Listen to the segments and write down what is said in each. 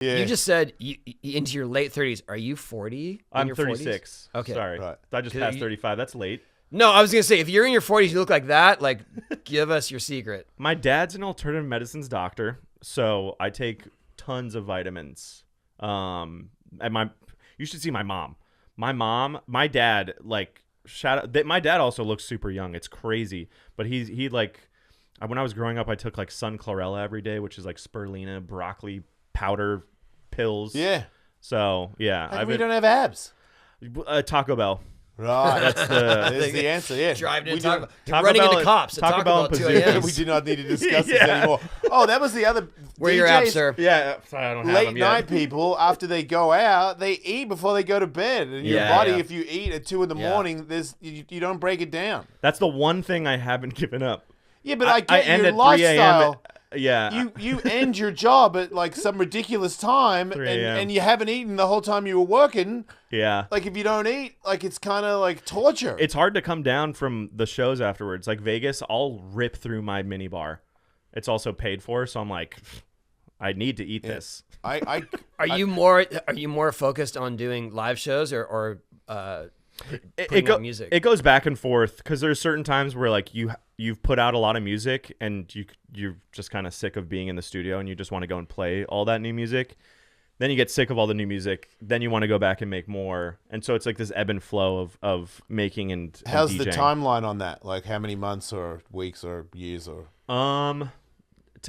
Yeah. You just said into your late 30s. Are you 40? I'm 36. 40s? Okay. Sorry. Right. I just passed 35. That's late. No, I was going to say, if you're in your 40s, you look like that, like, give us your secret. My dad's an alternative medicines doctor, so I take tons of vitamins. And you should see my mom. My dad, like, my dad also looks super young. It's crazy. But he like, when I was growing up, I took like sun chlorella every day, which is like spirulina, broccoli powder pills. Yeah. So yeah, How come we don't have abs? Taco Bell. Right. There's the answer. Yeah. Driving in Taco running Bell into cops at Taco Bell at 2 a.m. We do not need to discuss this anymore. Oh, that was the other. Where your abs, sir? Yeah, sorry, I don't have Late them yet. night people, after they go out, they eat before they go to bed. And your body, if you eat at 2 a.m, you don't break it down. That's the one thing I haven't given up. Yeah, but I get end your at 3 lifestyle. a.m. Yeah. You end your job at like some ridiculous time, 3 a.m. and you haven't eaten the whole time you were working. Yeah. Like if you don't eat, like it's kind of like torture. It's hard to come down from the shows afterwards. Like Vegas, I'll rip through my mini bar. It's also paid for, so I'm like, I need to eat this. Are you more focused on doing live shows or putting out music? It goes back and forth because there's certain times where like you've put out a lot of music and you're just kind of sick of being in the studio and you just want to go and play all that new music. Then you get sick of all the new music. Then you want to go back and make more. And so it's like this ebb and flow of making and how's DJing. the timeline on that? Like how many months or weeks or years or?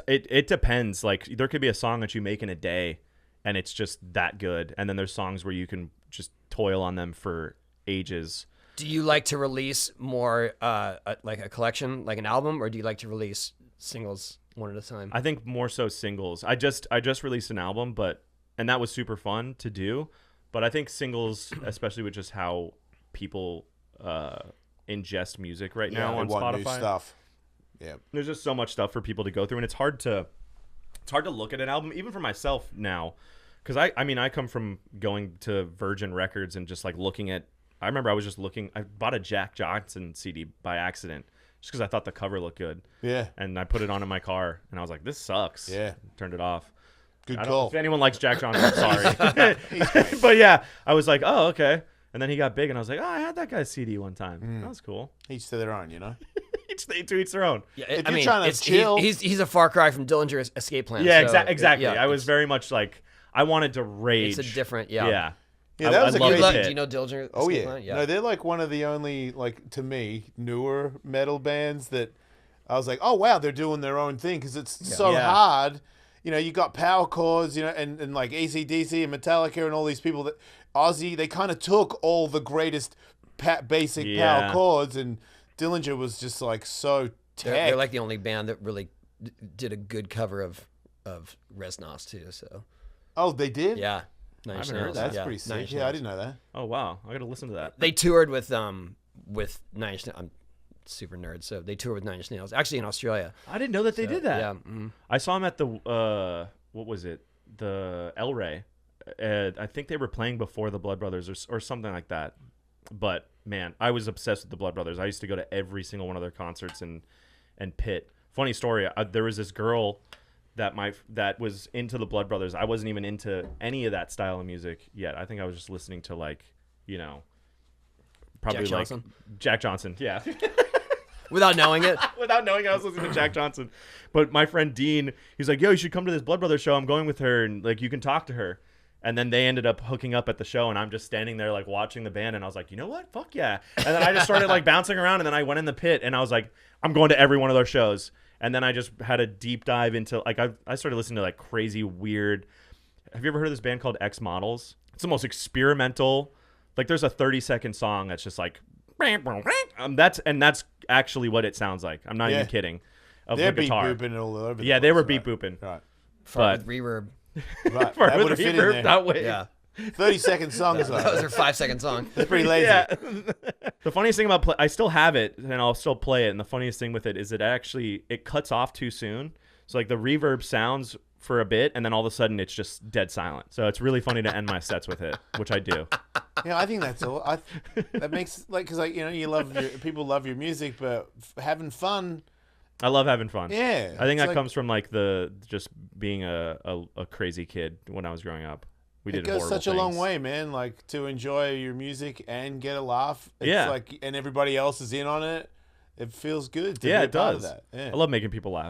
It depends. Like there could be a song that you make in a day and it's just that good. And then there's songs where you can just toil on them for ages. Do you like to release more like a collection, like an album, or do you like to release singles one at a time? I think more so singles. I just released an album, and that was super fun to do. But I think singles, especially with just how people ingest music right now on want Spotify. new stuff. Yeah, there's just so much stuff for people to go through, and it's hard to look at an album, even for myself now, because I come from going to Virgin Records and just like looking at. I remember I was just looking. I bought a Jack Johnson CD by accident just because I thought the cover looked good. Yeah, and I put it on in my car, and I was like, "This sucks." Yeah, turned it off. Good call. If anyone likes Jack Johnson, I'm sorry. But yeah, I was like, oh, okay. And then he got big, and I was like, oh, I had that guy's CD one time. That was cool. Each to their own, you know? To each their own. Yeah, if you're trying to chill. He's a far cry from Dillinger's Escape Plan. Yeah, so exactly. I was very much like, I wanted to rage. It's a different, Yeah, that was a great Do you know Dillinger? Oh, Escape yeah. Plan? Yeah. No, they're like one of the only, like, to me, newer metal bands that I was like, oh, wow, they're doing their own thing because it's so hard. You know, you got power chords, you know, and like AC/DC and Metallica and all these people that Ozzy, they kind of took all the greatest basic power chords, and Dillinger was just like so tech. They're like the only band that really did a good cover of Resnos too. So. Oh, they did? Yeah. I haven't heard that. That's pretty sick. Yeah, I didn't know that. Oh wow, I got to listen to that. They toured with Nine Inch Nails. I'm super nerd, so they toured with Nine Inch Nails. Actually, in Australia. I didn't know that they did that. Yeah. Mm-hmm. I saw them at the what was it? The El Rey. I think they were playing before the Blood Brothers or something like that. But man, I was obsessed with the Blood Brothers. I used to go to every single one of their concerts and pit. Funny story. There was this girl that was into the Blood Brothers. I wasn't even into any of that style of music yet. I think I was just listening to like, you know, probably Jack Johnson. Yeah. Without knowing it. Without knowing I was listening to Jack Johnson. But my friend Dean, he's like, yo, you should come to this Blood Brothers show. I'm going with her and like you can talk to her. And then they ended up hooking up at the show, and I'm just standing there like watching the band, and I was like, you know what? Fuck yeah. And then I just started like bouncing around, and then I went in the pit, and I was like, I'm going to every one of their shows. And then I just had a deep dive into like I started listening to like crazy weird. Have you ever heard of this band called X Models? It's the most experimental. Like there's a 30-second song that's just like that's actually what it sounds like. I'm not even kidding. They're beat booping all over. Yeah, they were beat booping. Right. But with reverb. Right. That would have fit in there. That way. Yeah. 30-second song is that was their 5-second song. That's pretty lazy. Yeah. The funniest thing about I still have it and I'll still play it. And the funniest thing with it is it cuts off too soon. So like the reverb sounds for a bit and then all of a sudden it's just dead silent. So it's really funny to end my sets with it, which I do. Yeah, I think that's all. That makes like because like you know people love your music, but having fun I love having fun. Yeah, I think it's that like- comes from like the just being a crazy kid when I was growing up. We It did goes horrible such a long things. way, man. Like to enjoy your music and get a laugh. It's Yeah. like, and everybody else is in on it. It feels good to Yeah, be a it part does. of that. Yeah. I love making people laugh.